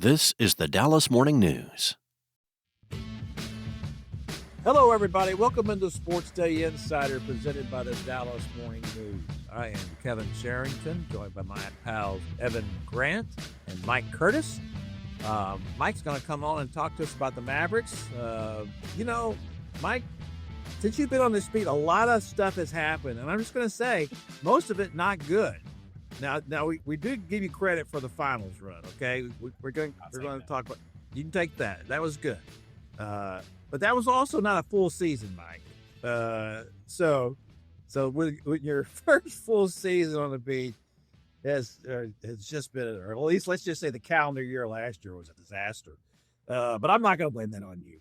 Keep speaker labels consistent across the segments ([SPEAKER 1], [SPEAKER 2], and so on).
[SPEAKER 1] This is the Dallas Morning News.
[SPEAKER 2] Hello, everybody. Welcome into SportsDay Insider presented by the Dallas Morning News. I am Kevin Sherrington, joined by my pals Evan Grant and Mike Curtis. Mike's going to come on and talk to us about the Mavericks. Mike, since you've been on this beat, a lot of stuff has happened, and I'm just going to say most of it not good. Now we did give you credit for the finals run, okay? We're going to talk about. You can take that. That was good. But that was also not a full season, Mike. So with your first full season on the beat, has just been, or at least let's just say the calendar year last year was a disaster. But I'm not going to blame that on you,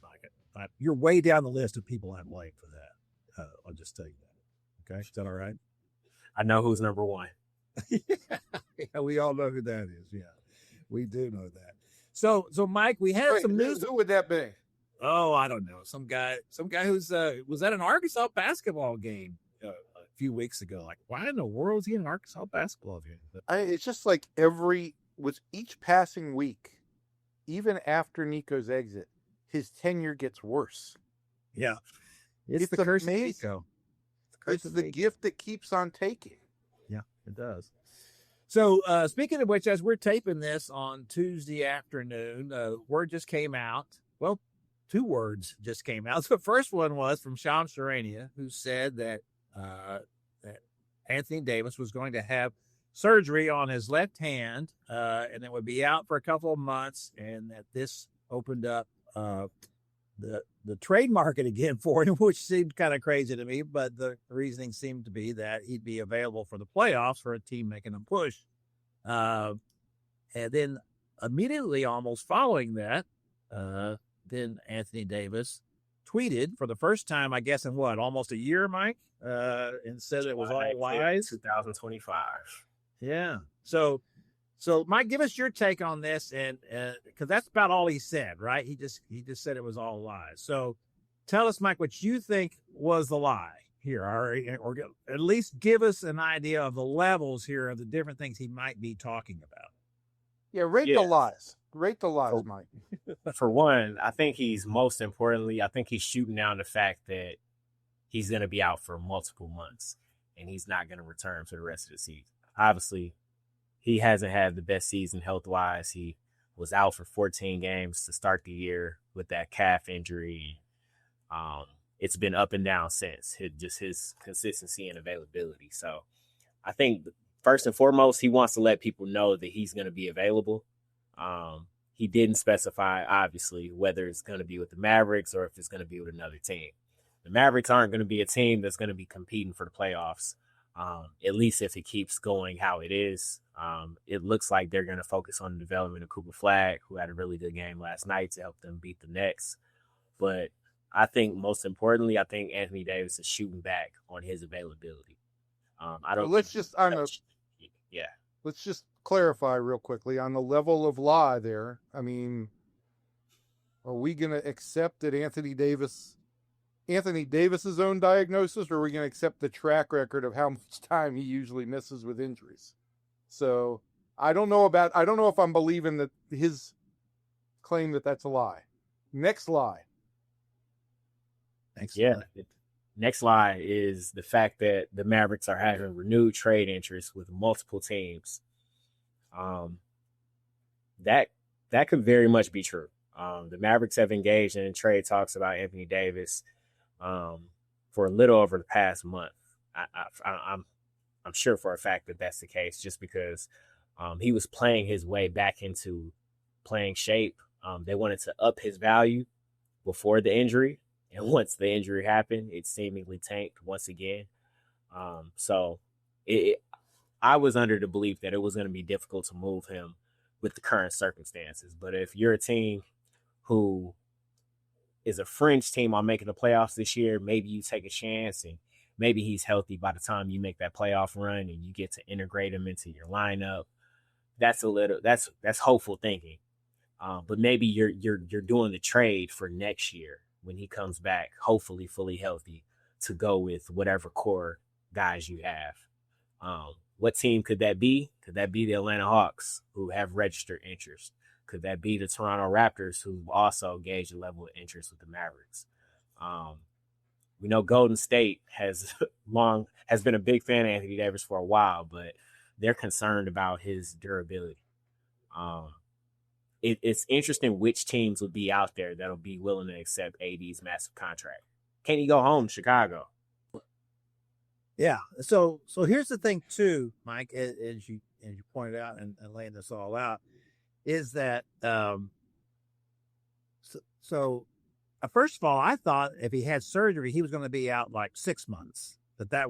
[SPEAKER 2] Mike. You're way down the list of people I blame for that. I'll just tell you that. Okay, is that all right?
[SPEAKER 3] I know who's number one.
[SPEAKER 2] Yeah, we all know who that is. Yeah, we do know that. So Mike, we had some news.
[SPEAKER 4] Who would that be?
[SPEAKER 2] Oh, I don't know. Some guy who's was at an Arkansas basketball game a few weeks ago. Like, why in the world is he in an Arkansas basketball game?
[SPEAKER 4] It's just like with each passing week, even after Nico's exit, his tenure gets worse.
[SPEAKER 2] Yeah, it's the curse of Nico.
[SPEAKER 4] It's the gift that keeps on taking.
[SPEAKER 2] Yeah, it does. So, speaking of which, as we're taping this on Tuesday afternoon, word just came out. Well, two words just came out. So the first one was from Sean Sherrington, who said that Anthony Davis was going to have surgery on his left hand, and it would be out for a couple of months, and that this opened up the trade market again for him, which seemed kind of crazy to me, but the reasoning seemed to be that he'd be available for the playoffs for a team making a push. And then immediately almost following that, then Anthony Davis tweeted for the first time, I guess, in almost a year, Mike, and said it was all lies.
[SPEAKER 3] 2025.
[SPEAKER 2] Yeah. So Mike, give us your take on this, and because that's about all he said, right? He just said it was all lies. So tell us, Mike, what you think was the lie here, or at least give us an idea of the levels here of the different things he might be talking about.
[SPEAKER 4] Yeah, rate the lies. Rate the lies, Mike.
[SPEAKER 3] For one, I think he's shooting down the fact that he's going to be out for multiple months and he's not going to return for the rest of the season. Obviously, he hasn't had the best season health-wise. He was out for 14 games to start the year with that calf injury. It's been up and down since, his consistency and availability. So I think first and foremost, he wants to let people know that he's going to be available. He didn't specify, obviously, whether it's going to be with the Mavericks or if it's going to be with another team. The Mavericks aren't going to be a team that's going to be competing for the playoffs, at least if it keeps going how it is. It looks like they're going to focus on the development of Cooper Flagg, who had a really good game last night to help them beat the Knicks. But I think most importantly, Anthony Davis is shooting back on his availability.
[SPEAKER 4] Let's just clarify real quickly on the level of lie there. I mean, are we going to accept that Anthony Davis's own diagnosis, or are we going to accept the track record of how much time he usually misses with injuries? So I don't know if I'm believing that his claim that that's a lie. Next lie.
[SPEAKER 3] Next lie is the fact that the Mavericks are having renewed trade interest with multiple teams. That could very much be true. The Mavericks have engaged in trade talks about Anthony Davis for a little over the past month. I'm sure for a fact that that's the case, just because he was playing his way back into playing shape. They wanted to up his value before the injury. And once the injury happened, it seemingly tanked once again. I was under the belief that it was going to be difficult to move him with the current circumstances. But if you're a team who is a fringe team on making the playoffs this year, maybe you take a chance and maybe he's healthy by the time you make that playoff run and you get to integrate him into your lineup. That's hopeful thinking. But maybe you're doing the trade for next year when he comes back, hopefully fully healthy, to go with whatever core guys you have. What team could that be? Could that be the Atlanta Hawks, who have registered interest? Could that be the Toronto Raptors, who also gauge a level of interest with the Mavericks? We know Golden State has been a big fan of Anthony Davis for a while, but they're concerned about his durability. It's interesting which teams would be out there that'll be willing to accept AD's massive contract. Can he go home to Chicago?
[SPEAKER 2] Yeah. So here's the thing too, Mike, as you pointed out and laying this all out, is that first of all, I thought if he had surgery, he was going to be out like 6 months. That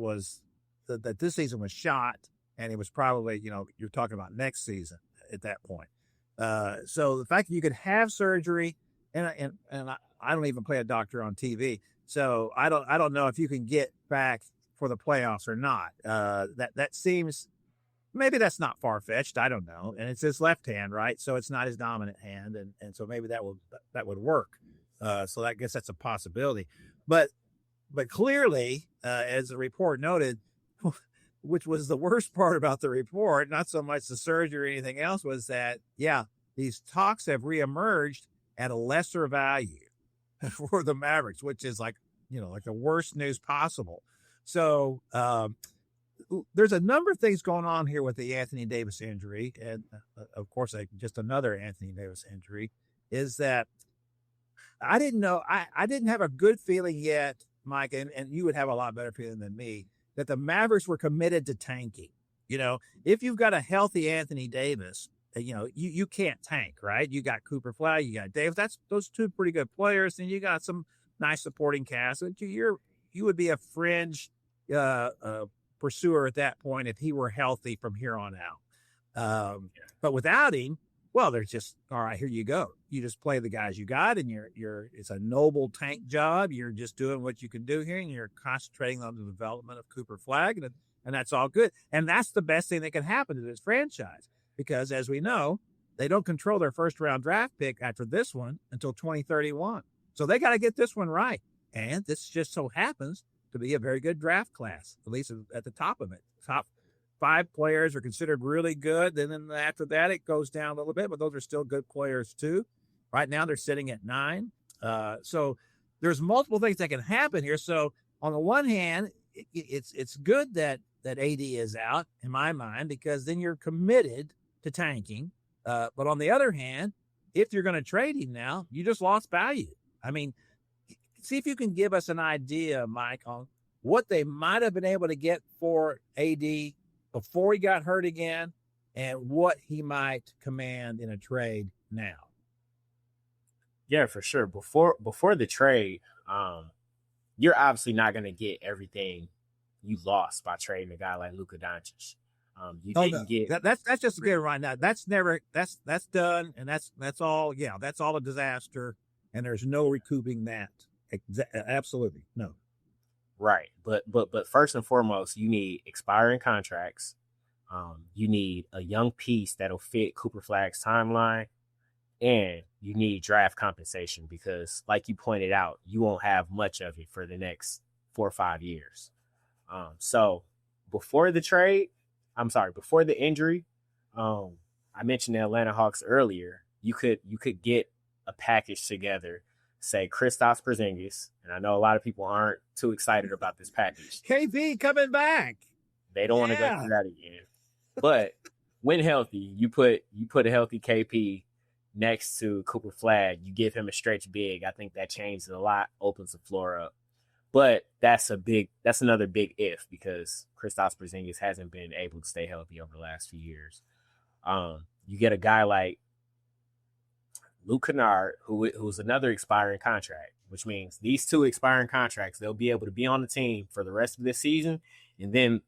[SPEAKER 2] this season was shot, and it was probably, you're talking about next season at that point. So the fact that you could have surgery, and I don't even play a doctor on TV, so I don't know if you can get back for the playoffs or not. That seems, maybe that's not far-fetched. I don't know. And it's his left hand, right? So it's not his dominant hand. And so maybe that would work. So I guess that's a possibility. But clearly, as the report noted, which was the worst part about the report, not so much the surgery or anything else, was that, these talks have reemerged at a lesser value for the Mavericks, which is like the worst news possible. So there's a number of things going on here with the Anthony Davis injury. And of course, just another Anthony Davis injury is that I didn't know. I didn't have a good feeling yet, Mike, and you would have a lot better feeling than me, that the Mavericks were committed to tanking. If you've got a healthy Anthony Davis, you can't tank, right? You got Cooper Flag, you got Davis. That's those two pretty good players, and you got some nice supporting cast. You would be a fringe pursuer at that point if he were healthy from here on out. But without him, well, they're just, all right, here you go. You just play the guys you got, and it's a noble tank job. You're just doing what you can do here, and you're concentrating on the development of Cooper Flag, and that's all good. And that's the best thing that can happen to this franchise, because as we know, they don't control their first round draft pick after this one until 2031. So they got to get this one right. And this just so happens to be a very good draft class, at least at the top of it. Top 5 players are considered really good. And then after that, it goes down a little bit, but those are still good players too. Right now, they're sitting at 9. So there's multiple things that can happen here. So on the one hand, it's good that AD is out, in my mind, because then you're committed to tanking. But on the other hand, if you're going to trade him now, you just lost value. I mean, see if you can give us an idea, Mike, on what they might have been able to get for AD before he got hurt again, and what he might command in a trade now.
[SPEAKER 3] Yeah, for sure. Before the trade, you're obviously not going to get everything you lost by trading a guy like Luka Doncic.
[SPEAKER 2] That's just good right now. That's done, and that's all. Yeah, that's all a disaster, and there's no recouping that. Absolutely no.
[SPEAKER 3] Right, but first and foremost, you need expiring contracts. You need a young piece that'll fit Cooper Flag's timeline, and you need draft compensation because, like you pointed out, you won't have much of it for the next 4 or 5 years. So before the injury, I mentioned the Atlanta Hawks earlier. You could get a package together. Say Kristaps Porzingis, and I know a lot of people aren't too excited about this package.
[SPEAKER 2] KP coming back.
[SPEAKER 3] They don't want to go through that again. But when healthy, you put a healthy KP next to Cooper Flag. You give him a stretch big. I think that changes a lot, opens the floor up. But that's another big if, because Kristaps Porzingis hasn't been able to stay healthy over the last few years. You get a guy like Luke Kennard, who's another expiring contract, which means these 2 expiring contracts, they'll be able to be on the team for the rest of this season, and then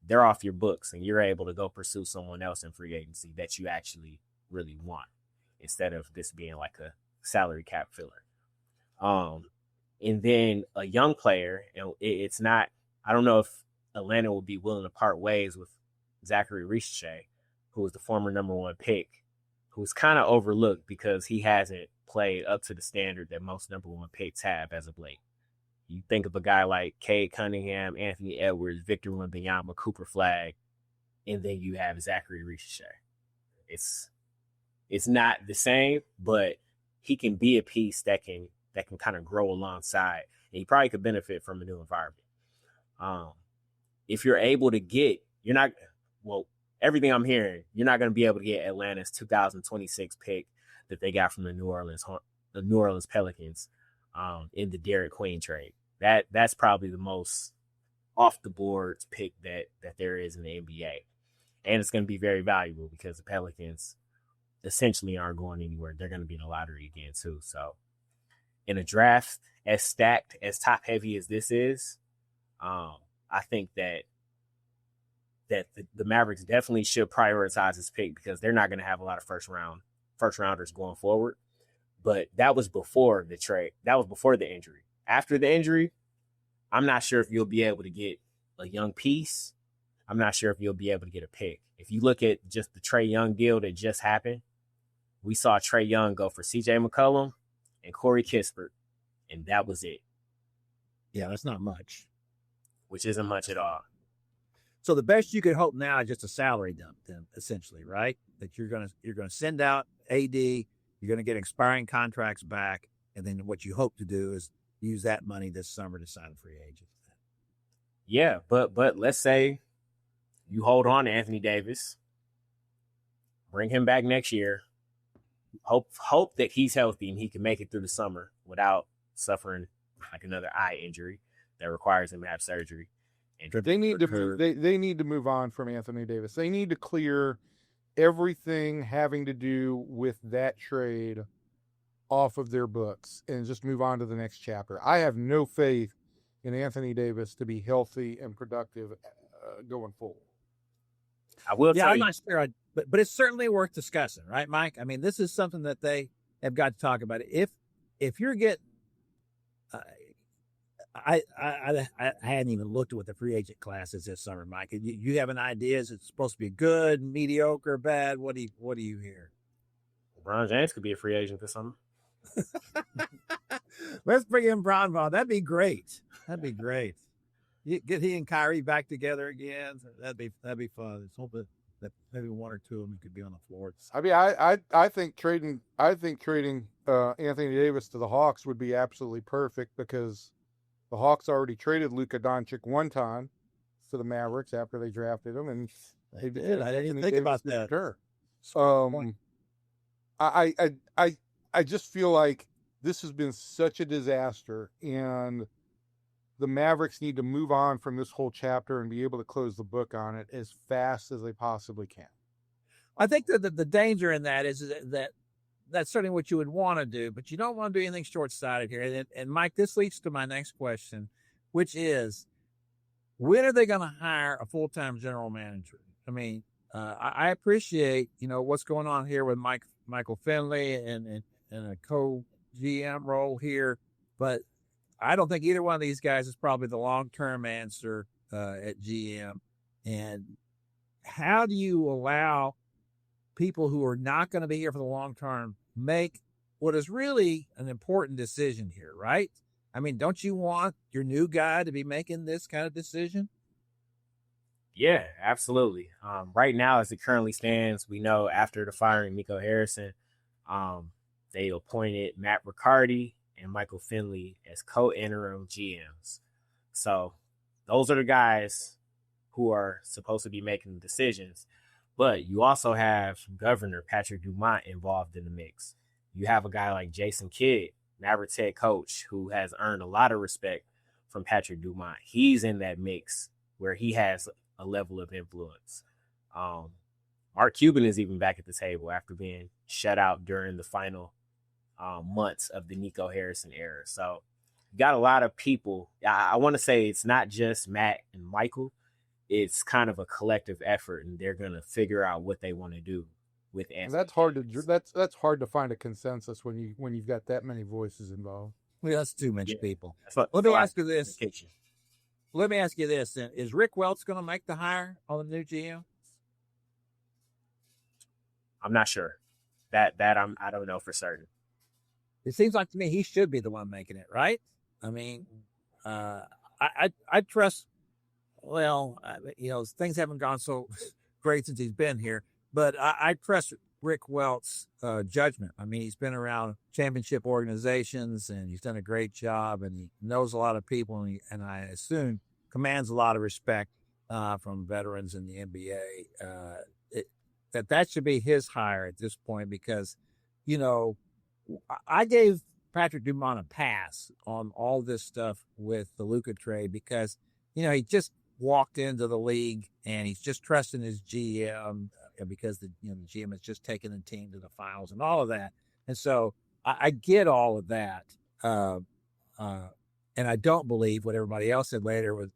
[SPEAKER 3] they're off your books, and you're able to go pursue someone else in free agency that you actually really want, instead of this being like a salary cap filler. And then a young player, and it's not, I don't know if Atlanta will be willing to part ways with Zachary Richey, who was the former number 1 pick, who's kind of overlooked because he hasn't played up to the standard that most number 1 picks have as of late. You think of a guy like Cade Cunningham, Anthony Edwards, Victor Wembanyama, Cooper Flag, and then you have Zachary Richey. It's It's not the same, but he can be a piece that can kind of grow alongside, and he probably could benefit from a new environment. If you're able to get, everything I'm hearing, you're not going to be able to get Atlanta's 2026 pick that they got from the New Orleans Pelicans in the Derek Queen trade. That's probably the most off the board pick that there is in the NBA. And it's going to be very valuable because the Pelicans essentially aren't going anywhere. They're going to be in the lottery again too. So in a draft as stacked, as top heavy as this is, I think that the Mavericks definitely should prioritize this pick because they're not going to have a lot of first rounders going forward. But that was before the trade. That was before the injury. After the injury, I'm not sure if you'll be able to get a young piece. I'm not sure if you'll be able to get a pick. If you look at just the Trae Young deal that just happened, we saw Trae Young go for CJ McCollum and Corey Kispert, and that was it.
[SPEAKER 2] Yeah, that's not much.
[SPEAKER 3] Which isn't much at all.
[SPEAKER 2] So the best you could hope now is just a salary dump, then, essentially, right? That you're gonna send out AD, you're gonna get expiring contracts back, and then what you hope to do is use that money this summer to sign a free agent.
[SPEAKER 3] Yeah, but let's say you hold on to Anthony Davis, bring him back next year, hope that he's healthy and he can make it through the summer without suffering like another eye injury that requires him to have surgery. And
[SPEAKER 4] they need to move on from Anthony Davis. They need to clear everything having to do with that trade off of their books and just move on to the next chapter. I have no faith in Anthony Davis to be healthy and productive going forward.
[SPEAKER 3] I will tell
[SPEAKER 2] I'm
[SPEAKER 3] you.
[SPEAKER 2] not sure, but it's certainly worth discussing, right, Mike? I mean, this is something that they have got to talk about. If you're getting, I hadn't even looked at what the free agent class is this summer, Mike. You have an idea? Is it supposed to be good, mediocre, bad? What do you hear?
[SPEAKER 3] LeBron James could be a free agent this summer.
[SPEAKER 2] Let's bring in Bron Ball. That'd be great. Get he and Kyrie back together again. That'd be fun. Let's hope that maybe one or two of them could be on the floor.
[SPEAKER 4] I mean, I think trading Anthony Davis to the Hawks would be absolutely perfect because the Hawks already traded Luka Doncic one time to the Mavericks after they drafted him, and
[SPEAKER 2] they did. I didn't even think about that.
[SPEAKER 4] Sure. I just feel like this has been such a disaster, and the Mavericks need to move on from this whole chapter and be able to close the book on it as fast as they possibly can.
[SPEAKER 2] I think that the danger in that is that that's certainly what you would want to do, but you don't want to do anything short-sighted here. And Mike, this leads to my next question, which is, when are they going to hire a full-time general manager? I mean, I appreciate, what's going on here with Michael Finley and a co-GM role here, but I don't think either one of these guys is probably the long-term answer at GM. And how do you allow people who are not going to be here for the long term make what is really an important decision here, right? I mean, don't you want your new guy to be making this kind of decision?
[SPEAKER 3] Yeah, absolutely. Right now, as it currently stands, we know after the firing of Nico Harrison, they appointed Matt Riccardi and Michael Finley as co-interim GMs. So those are the guys who are supposed to be making the decisions. But you also have Governor Patrick Dumont involved in the mix. You have a guy like Jason Kidd, Mavericks head coach, who has earned a lot of respect from Patrick Dumont. He's in that mix where he has a level of influence. Mark Cuban is even back at the table after being shut out during the final months of the Nico Harrison era. So you got a lot of people. I want to say it's not just Matt and Michael. It's kind of a collective effort, and they're going to figure out what they want to do with Anthony.
[SPEAKER 4] That's hard to that's hard to find a consensus when you've got that many voices involved.
[SPEAKER 2] Well, that's too many people. Let me ask you this. Let me ask you this then. Is Rick Welts going to make the hire on the new GM?
[SPEAKER 3] I'm not sure. I don't know for certain.
[SPEAKER 2] It seems like to me he should be the one making it, right? I mean, I trust. Well, things haven't gone so great since he's been here, but I trust Rick Welt's judgment. I mean, he's been around championship organizations and he's done a great job, and he knows a lot of people, and I assume commands a lot of respect from veterans in the NBA. That should be his hire at this point, because, I gave Patrick Dumont a pass on all this stuff with the Luka trade because, he just walked into the league and he's just trusting his GM because the GM has just taken the team to the finals and all of that. And so I get all of that. And I don't believe what everybody else said later with,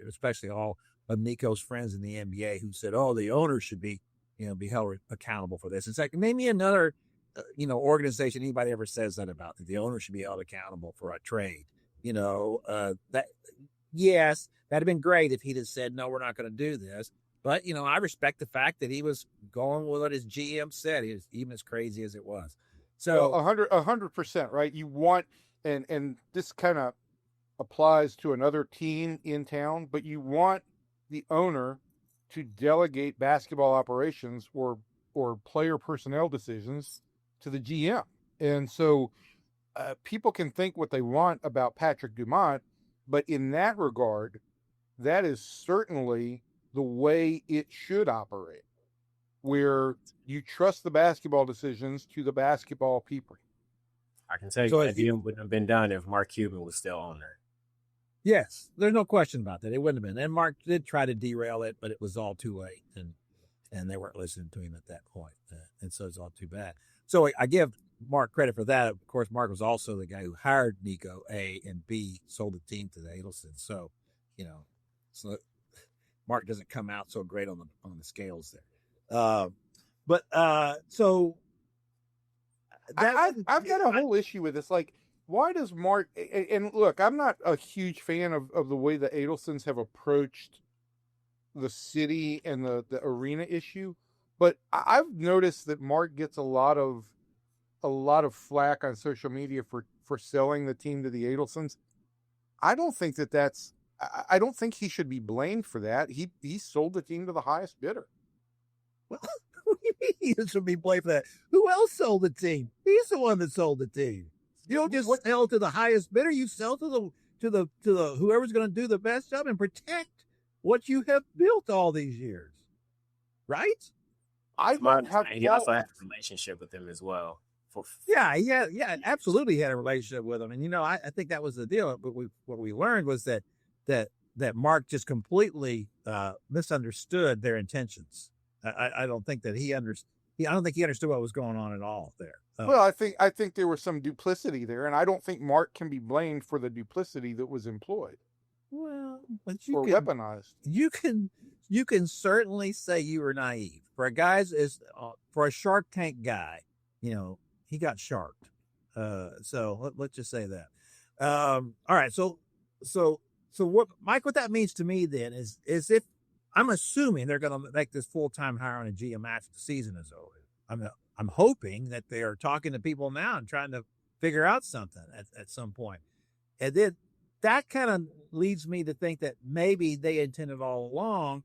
[SPEAKER 2] especially all of Nico's friends in the NBA who said, oh, the owner should be held accountable for this. It's like, name me another, organization anybody ever says that about, that the owner should be held accountable for a trade. Yes, that'd have been great if he'd have said, no, we're not going to do this. But, I respect the fact that he was going with what his GM said, even as crazy as it was. So
[SPEAKER 4] 100%, right? You want, and this kind of applies to another team in town, but you want the owner to delegate basketball operations or player personnel decisions to the GM. And so people can think what they want about Patrick Dumont, but in that regard, that is certainly the way it should operate, where you trust the basketball decisions to the basketball people.
[SPEAKER 3] I can tell you that deal wouldn't have been done if Mark Cuban was still on there.
[SPEAKER 2] Yes, there's no question about that. It wouldn't have been. And Mark did try to derail it, but it was all too late, and they weren't listening to him at that point. And so it's all too bad. So I give Mark credit for that. Of course, Mark was also the guy who hired Nico, A, and B, sold the team to the Adelsons. So, so Mark doesn't come out so great on the scales there. So
[SPEAKER 4] I've got a whole issue with this. Like, why does Mark, and look, I'm not a huge fan of the way the Adelsons have approached the city and the arena issue, but I've noticed that Mark gets a lot of flack on social media for selling the team to the Adelsons. I don't think that's, I don't think he should be blamed for that. He sold the team to the highest bidder.
[SPEAKER 2] Well, what do you mean he should be blamed for that? Who else sold the team? He's the one that sold the team. You don't just sell to the highest bidder. You sell to the whoever's going to do the best job and protect what you have built all these years, right?
[SPEAKER 3] He also had a relationship with him as well.
[SPEAKER 2] Yeah, absolutely had a relationship with him, and I think that was the deal. But what we learned was that Mark just completely misunderstood their intentions. I don't think that he understood. I don't think he understood what was going on at all there.
[SPEAKER 4] Well, I think there was some duplicity there, and I don't think Mark can be blamed for the duplicity that was employed.
[SPEAKER 2] Well, but
[SPEAKER 4] weaponized. You
[SPEAKER 2] can certainly say you were naive. For a guy's for a Shark Tank guy, he got sharked. So let's just say that. All right. So what, Mike? What that means to me then is if I'm assuming they're going to make this full-time hire on a GM after the season is over. I'm hoping that they are talking to people now and trying to figure out something at some point. And then that kind of leads me to think that maybe they intended all along.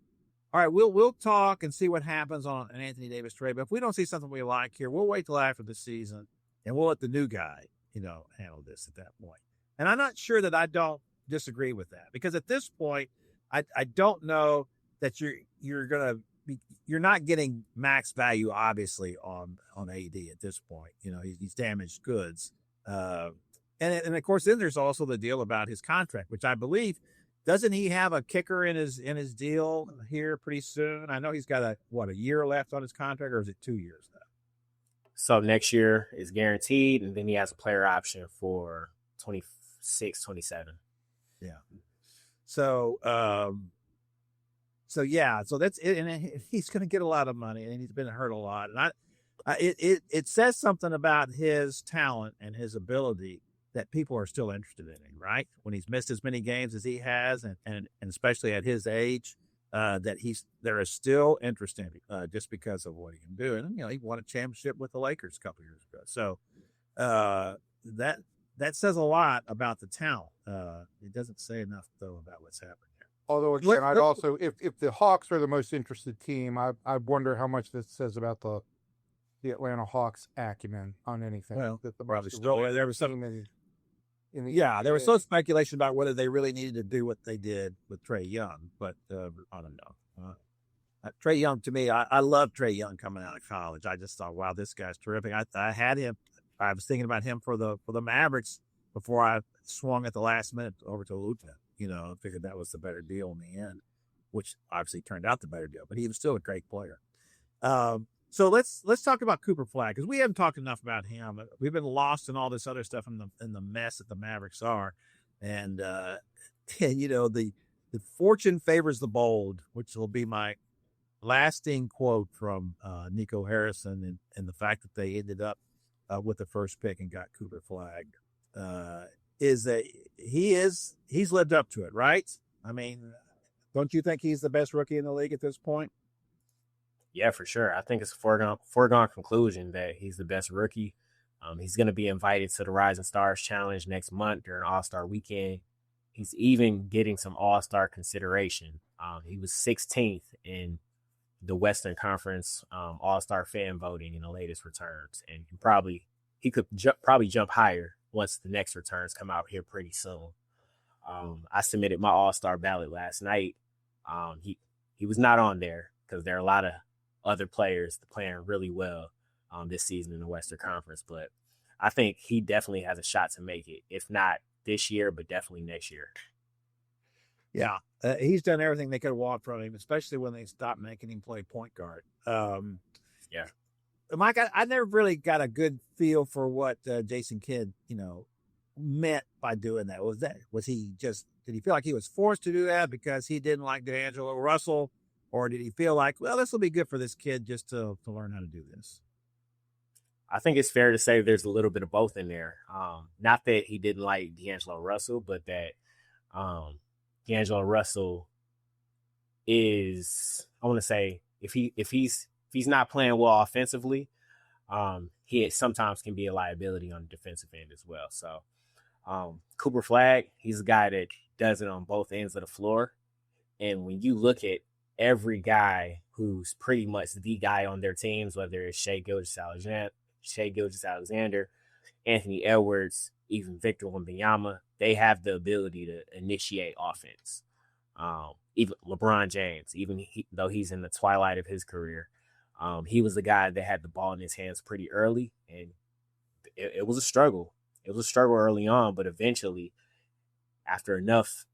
[SPEAKER 2] All right, we'll talk and see what happens on an Anthony Davis trade. But if we don't see something we like here, we'll wait till after the season and we'll let the new guy, handle this at that point. And I'm not sure that I don't disagree with that, because at this point, I don't know that you're not getting max value, obviously, on AD at this point. He's damaged goods. And of course, then there's also the deal about his contract, which I believe, doesn't he have a kicker in his deal here pretty soon? I know he's got a year left on his contract, or is it 2 years left?
[SPEAKER 3] So next year is guaranteed, and then he has a player option for 26, 27.
[SPEAKER 2] Yeah. So that's it. And he's going to get a lot of money, and he's been hurt a lot. And it says something about his talent and his ability that people are still interested in him, right? When he's missed as many games as he has, and especially at his age, that there is still interest in him, just because of what he can do. And he won a championship with the Lakers a couple years ago. So that says a lot about the talent. It doesn't say enough though about what's happening here.
[SPEAKER 4] Although again, I'd also, if the Hawks are the most interested team, I wonder how much this says about the the Atlanta Hawks' acumen on anything.
[SPEAKER 2] Well,
[SPEAKER 4] that the
[SPEAKER 2] probably
[SPEAKER 4] most
[SPEAKER 2] still,
[SPEAKER 4] elite
[SPEAKER 2] there was some,
[SPEAKER 4] team in the
[SPEAKER 2] yeah, there was some speculation about whether they really needed to do what they did with Trae Young, but I don't know. Trae Young, to me, I love Trae Young coming out of college. I just thought, wow, this guy's terrific. I had him. I was thinking about him for the Mavericks before I swung at the last minute over to Luka. I figured that was the better deal in the end, which obviously turned out the better deal. But he was still a great player. So let's talk about Cooper Flag, because we haven't talked enough about him. We've been lost in all this other stuff in the mess that the Mavericks are, and the fortune favors the bold, which will be my lasting quote from Nico Harrison, and the fact that they ended up with the first pick and got Cooper Flag is that he's lived up to it, right? I mean, don't you think he's the best rookie in the league at this point?
[SPEAKER 3] Yeah, for sure. I think it's a foregone conclusion that he's the best rookie. He's going to be invited to the Rising Stars Challenge next month during All-Star Weekend. He's even getting some All-Star consideration. He was 16th in the Western Conference All-Star fan voting in the latest returns, and he could probably jump higher once the next returns come out here pretty soon. I submitted my All-Star ballot last night. He was not on there because there are a lot of other players playing really well this season in the Western Conference, but I think he definitely has a shot to make it, if not this year, but definitely next year.
[SPEAKER 2] Yeah, he's done everything they could have wanted from him, especially when they stopped making him play point guard.
[SPEAKER 3] Yeah.
[SPEAKER 2] Mike, I never really got a good feel for what Jason Kidd, meant by doing that. Did he feel like he was forced to do that because he didn't like D'Angelo Russell? Or did he feel like, well, this will be good for this kid just to learn how to do this?
[SPEAKER 3] I think it's fair to say there's a little bit of both in there. Not that he didn't like D'Angelo Russell, but that D'Angelo Russell is, I want to say, if he's not playing well offensively, he sometimes can be a liability on the defensive end as well. So Cooper Flag, he's a guy that does it on both ends of the floor. And when you look at every guy who's pretty much the guy on their teams, whether it's Shai Gilgeous-Alexander, Anthony Edwards, even Victor Wembanyama, they have the ability to initiate offense. Even LeBron James, though he's in the twilight of his career, he was the guy that had the ball in his hands pretty early, and it was a struggle. It was a struggle early on, but eventually, after enough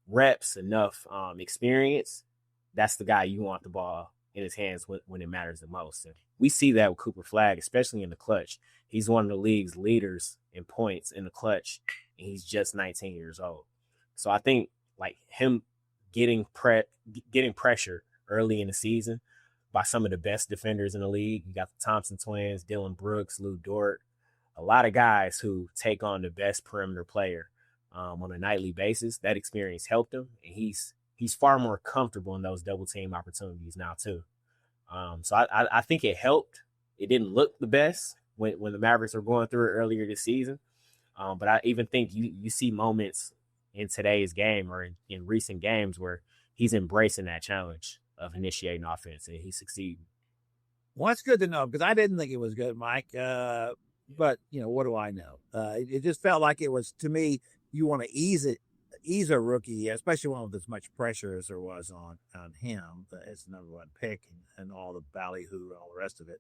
[SPEAKER 3] reps, enough experience, that's the guy you want the ball in his hands when it matters the most. And we see that with Cooper Flag, especially in the clutch. He's one of the league's leaders in points in the clutch, and he's just 19 years old. So I think like him getting pressure early in the season by some of the best defenders in the league. You got the Thompson twins, Dillon Brooks, Lou Dort, a lot of guys who take on the best perimeter player on a nightly basis. That experience helped him, and he's far more comfortable in those double team opportunities now too. So I think it helped. It didn't look the best when the Mavericks were going through it earlier this season, but I even think you see moments in today's game or in recent games where he's embracing that challenge of initiating offense, and he's succeeding.
[SPEAKER 2] Well, that's good to know, because I didn't think it was good, Mike. But what do I know? It just felt like it was, to me, you want to ease a rookie, especially one with as much pressure as there was on him. It's the number one pick and all the ballyhoo and all the rest of it.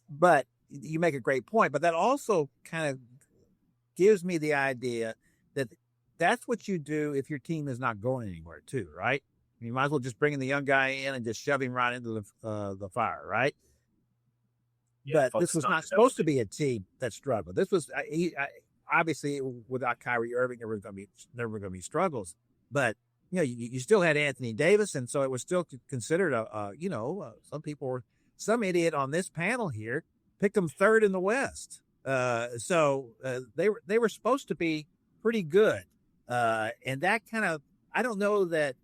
[SPEAKER 2] But you make a great point. But that also kind of gives me the idea that that's what you do if your team is not going anywhere too, right? You might as well just bring in the young guy in and just shove him right into the fire, right? Yeah, but this was not supposed to be a team that struggled. This was obviously, without Kyrie Irving, there were going to be struggles. But you still had Anthony Davis, and so it was still considered some idiot on this panel here picked them third in the West. So they were supposed to be pretty good, and that kind of, I don't know that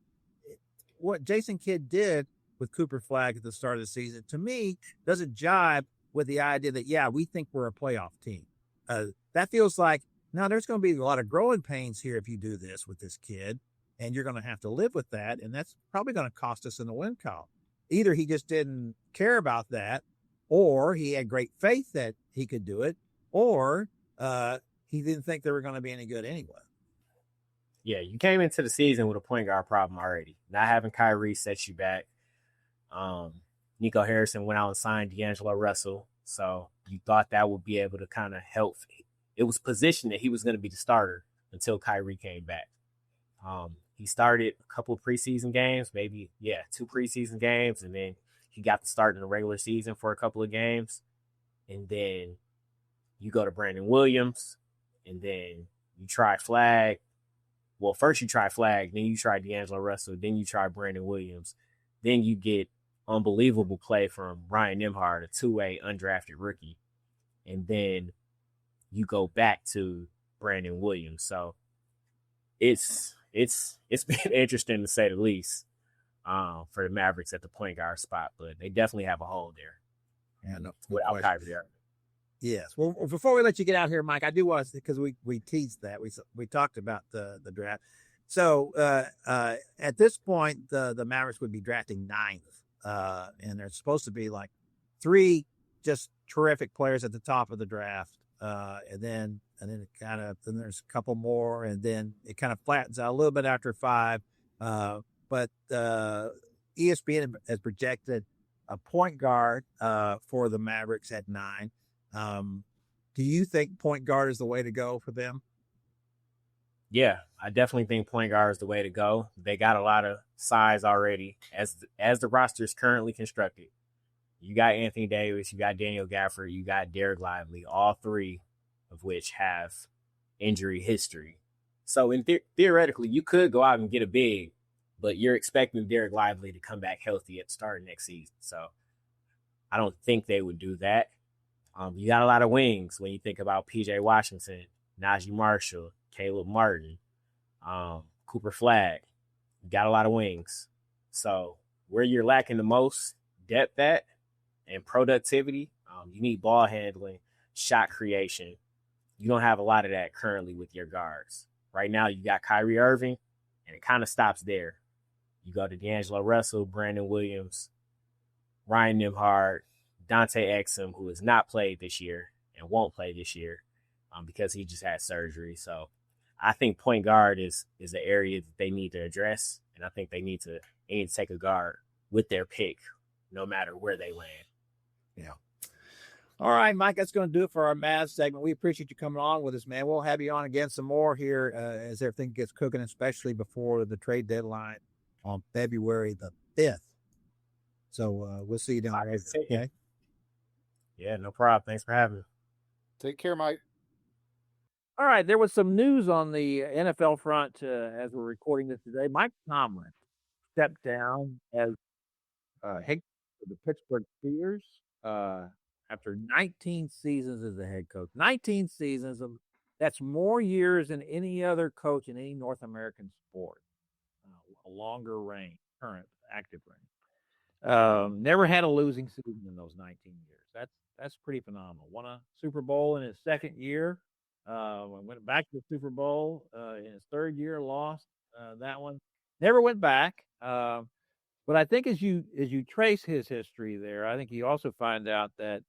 [SPEAKER 2] what Jason Kidd did with Cooper Flag at the start of the season, to me, doesn't jibe with the idea that, we think we're a playoff team. That feels like, now there's going to be a lot of growing pains here if you do this with this kid, and you're going to have to live with that, and that's probably going to cost us in the win column. either he just didn't care about that, or he had great faith that he could do it, or he didn't think they were going to be any good anyway.
[SPEAKER 3] Yeah, you came into the season with a point guard problem already. Not having Kyrie sets you back. Nico Harrison went out and signed D'Angelo Russell, so you thought that would be able to kind of help. It was positioned that he was going to be the starter until Kyrie came back. He started a couple of preseason games, maybe, 2 preseason games, and then he got the start in the regular season for a couple of games. And then you go to Brandon Williams, and then you try Flag. Well, first you try Flag, then you try D'Angelo Russell, then you try Brandon Williams. Then you get unbelievable play from Ryan Nembhard, a 2-way undrafted rookie. And then you go back to Brandon Williams. So it's been interesting to say the least for the Mavericks at the point guard spot, but they definitely have a hole there.
[SPEAKER 2] Yeah, no,
[SPEAKER 3] without Kyrie.
[SPEAKER 2] Yes. Well, before we let you get out here, Mike, I do want to, because we teased that we talked about the draft. So at this point, the Mavericks would be drafting 9th, and there's supposed to be like 3 just terrific players at the top of the draft, and then there's a couple more, and then it kind of flattens out a little bit after 5. But ESPN has projected a point guard for the Mavericks at 9. Do you think point guard is the way to go for them?
[SPEAKER 3] Yeah, I definitely think point guard is the way to go. They got a lot of size already as the roster is currently constructed. You got Anthony Davis, you got Daniel Gafford, you got Derek Lively, all 3 of which have injury history. So theoretically, you could go out and get a big, but you're expecting Derek Lively to come back healthy at the start of next season. So I don't think they would do that. You got a lot of wings when you think about P.J. Washington, Najee Marshall, Caleb Martin, Cooper Flag. You got a lot of wings. So where you're lacking the most depth at and productivity, you need ball handling, shot creation. You don't have a lot of that currently with your guards. Right now you got Kyrie Irving, and it kind of stops there. You go to D'Angelo Russell, Brandon Williams, Ryan Nembhard, Dante Exum, who has not played this year and won't play this year because he just had surgery. So I think point guard is an area that they need to address, and I think they need to take a guard with their pick no matter where they land.
[SPEAKER 2] Yeah. All right, Mike, that's going to do it for our Mavs segment. We appreciate you coming on with us, man. We'll have you on again some more here as everything gets cooking, especially before the trade deadline on February the 5th. So we'll see you down there. Okay.
[SPEAKER 3] Yeah, no problem. Thanks for having me.
[SPEAKER 4] Take care, Mike.
[SPEAKER 2] All right, there was some news on the NFL front as we're recording this today. Mike Tomlin stepped down as head coach of the Pittsburgh Steelers after 19 seasons as a head coach. 19 seasons. That's more years than any other coach in any North American sport. A longer reign, current active reign. Never had a losing season in those 19 years. That's pretty phenomenal. Won a Super Bowl in his 2nd year. Went back to the Super Bowl in his 3rd year. Lost that one. Never went back. But I think as you trace his history there, I think you also find out that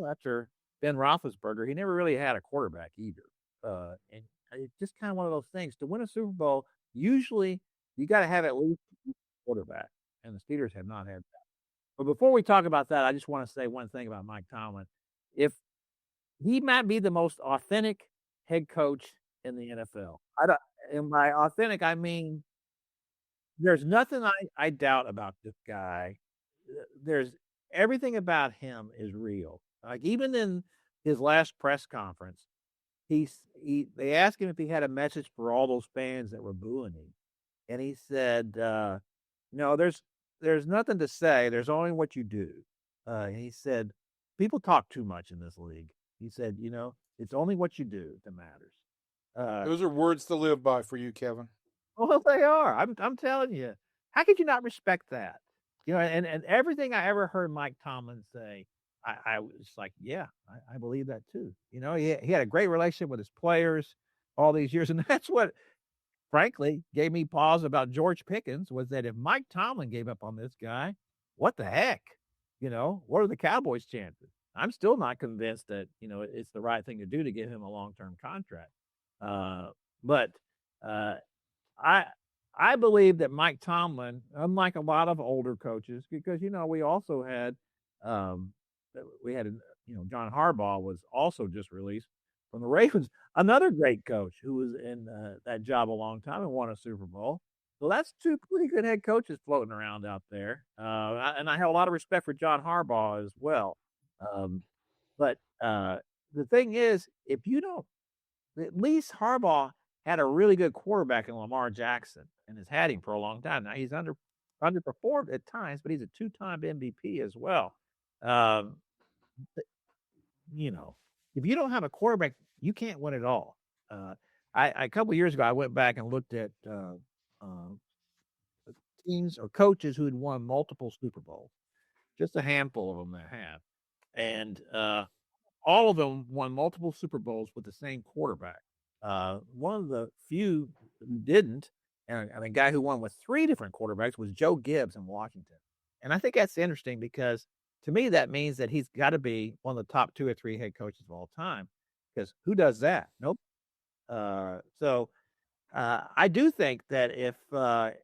[SPEAKER 2] after Ben Roethlisberger, he never really had a quarterback either. And it's just kind of one of those things. To win a Super Bowl, usually you got to have at least a quarterback, and the Steelers have not had that. But before we talk about that, I just want to say one thing about Mike Tomlin. If he might be the most authentic head coach in the NFL. And by authentic, I mean there's nothing I doubt about this guy. There's everything about him is real. Like even in his last press conference, they asked him if he had a message for all those fans that were booing him, and he said, "No, there's nothing to say. There's only what you do." He said, "People talk too much in this league." He said, "It's only what you do that matters."
[SPEAKER 4] Those are words to live by for you, Kevin.
[SPEAKER 2] Well, they are. I'm telling you. How could you not respect that? And everything I ever heard Mike Tomlin say, I was like, yeah, I believe that too. He had a great relationship with his players all these years, and that's what, frankly, gave me pause about George Pickens was that if Mike Tomlin gave up on this guy, what the heck? What are the Cowboys' chances? I'm still not convinced that, it's the right thing to do to give him a long-term contract. But I I believe that Mike Tomlin, unlike a lot of older coaches, because we also had John Harbaugh was also just released from the Ravens, another great coach who was in that job a long time and won a Super Bowl. So that's two pretty good head coaches floating around out there, and I have a lot of respect for John Harbaugh as well. Um, but the thing is, if you don't, at least Harbaugh had a really good quarterback in Lamar Jackson and has had him for a long time. Now he's underperformed at times, but he's a two-time MVP as well. Um, if you don't have a quarterback, you can't win it all. A couple of years ago, I went back and looked at teams or coaches who had won multiple Super Bowls. Just a handful of them that have, and all of them won multiple Super Bowls with the same quarterback. One of the few who didn't, and the guy who won with three different quarterbacks was Joe Gibbs in Washington. And I think that's interesting because to me, that means that he's got to be one of the top 2 or 3 head coaches of all time. Because who does that? Nope. So I do think that if Mike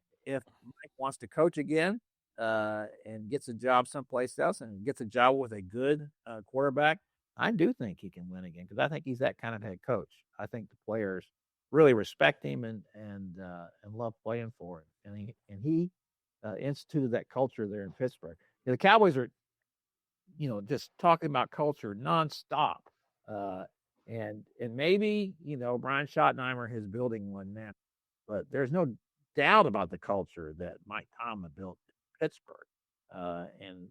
[SPEAKER 2] wants to coach again and gets a job someplace else and gets a job with a good quarterback, I do think he can win again because I think he's that kind of head coach. I think the players really respect him and love playing for him. And he instituted that culture there in Pittsburgh. The Cowboys are, just talking about culture nonstop. And maybe, Brian Schottenheimer is building one now, but there's no doubt about the culture that Mike Tomlin built in Pittsburgh. And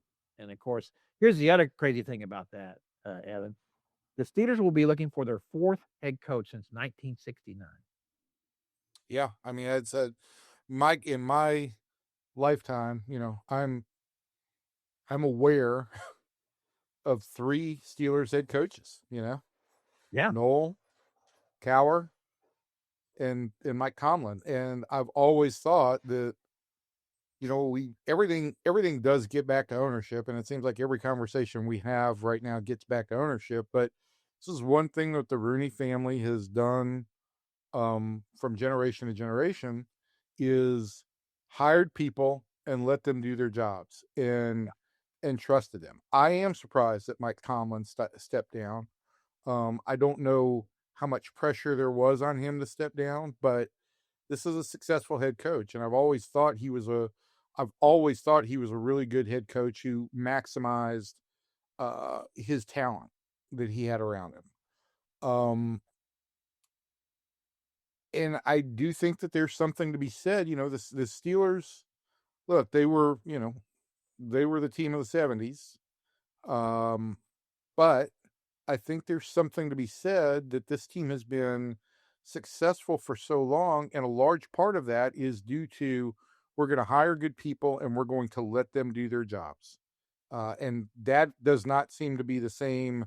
[SPEAKER 2] of course, here's the other crazy thing about that, Evan. The Steelers will be looking for their 4th head coach since 1969.
[SPEAKER 4] Yeah, I mean, it's Mike in my lifetime. I'm aware of 3 Steelers head coaches.
[SPEAKER 2] Yeah,
[SPEAKER 4] Noel, Cowher, and Mike Tomlin, and I've always thought that everything does get back to ownership, and it seems like every conversation we have right now gets back to ownership. But this is one thing that the Rooney family has done from generation to generation is hired people and let them do their jobs and trusted them. I am surprised that Mike Tomlin stepped down. I don't know how much pressure there was on him to step down, but this is a successful head coach, and I've always thought he was a really good head coach who maximized his talent that he had around him. And I do think that there's something to be said. The Steelers, look, they were the team of the 70s. But I think there's something to be said that this team has been successful for so long, and a large part of that is due to we're going to hire good people and we're going to let them do their jobs. And that does not seem to be the same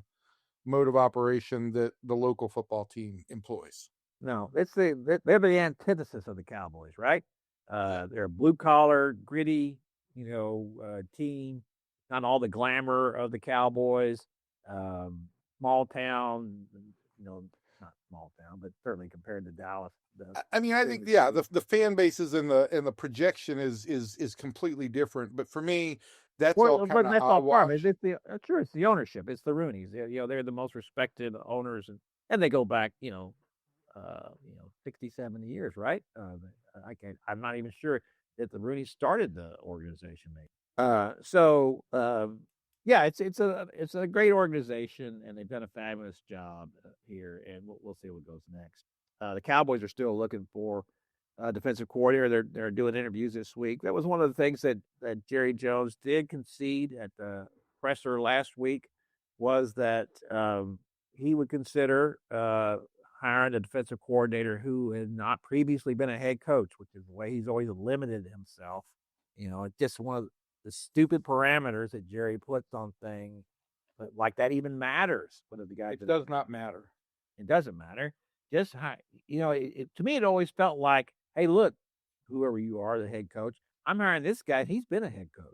[SPEAKER 4] mode of operation that the local football team employs.
[SPEAKER 2] No, they're the antithesis of the Cowboys, right? They're a blue collar, gritty, team. Not all the glamour of the Cowboys. Small town, not small town, but certainly compared to Dallas.
[SPEAKER 4] I think the fan bases and the projection is completely different. But for me, that's all kind of
[SPEAKER 2] part of it. It's the ownership. It's the Rooneys. They're the most respected owners, and they go back 60, 70 years, right? I'm not even sure that the Rooneys started the organization, maybe. It's a great organization, and they've done a fabulous job here, and we'll see what goes next. The Cowboys are still looking for a defensive coordinator. They're doing interviews this week. That was one of the things that Jerry Jones did concede at the presser last week, was that he would consider hiring a defensive coordinator who had not previously been a head coach, which is the way he's always limited himself. It's just one of the stupid parameters that Jerry puts on things, but like that even matters. Whether the guy
[SPEAKER 4] does not matter.
[SPEAKER 2] It doesn't matter. Just to me, it always felt like, hey, look, whoever you are, the head coach, I'm hiring this guy. He's been a head coach,